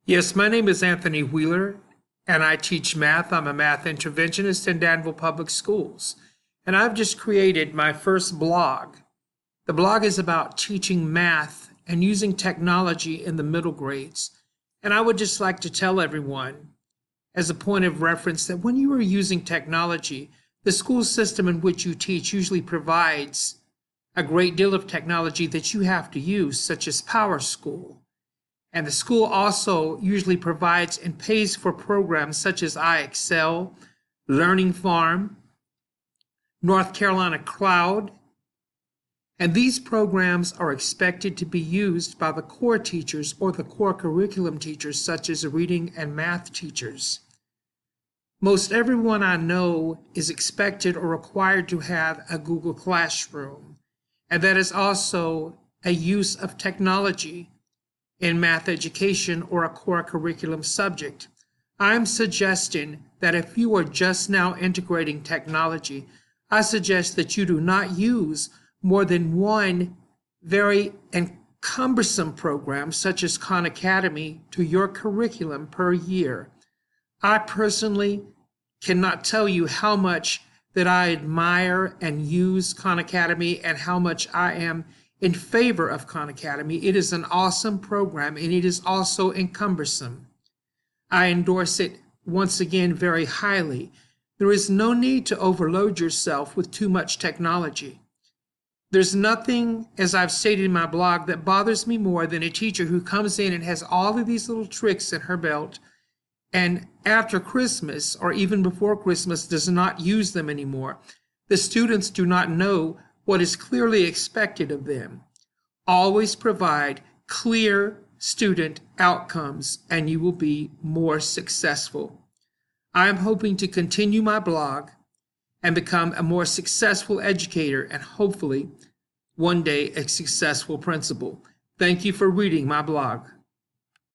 Yes, my name is Anthony Wheeler, and I teach math. I'm a math interventionist in Danville Public Schools. And I've just created my first blog. The blog is about teaching math and using technology in the middle grades. And I would just like to tell everyone, as a point of reference, that when you are using technology, the school system in which you teach usually provides a great deal of technology that you have to use, such as PowerSchool. And the school also usually provides and pays for programs such as iExcel, Learning Farm, North Carolina Cloud, and these programs are expected to be used by the core teachers or the core curriculum teachers such as reading and math teachers. Most everyone I know is expected or required to have a Google Classroom, and that is also a use of technology in math education or a core curriculum subject. I'm suggesting that if you are just now integrating technology, I suggest that you do not use more than one very cumbersome program such as Khan Academy to your curriculum per year. I personally cannot tell you how much that I admire and use Khan Academy and how much I am in favor of Khan Academy. It is an awesome program and it is also encumbersome. I endorse it once again very highly. There is no need to overload yourself with too much technology. There's nothing, as I've stated in my blog, that bothers me more than a teacher who comes in and has all of these little tricks in her belt and after Christmas or even before Christmas does not use them anymore. The students do not know what is clearly expected of them. Always provide clear student outcomes and you will be more successful. I am hoping to continue my blog and become a more successful educator and hopefully one day a successful principal. Thank you for reading my blog.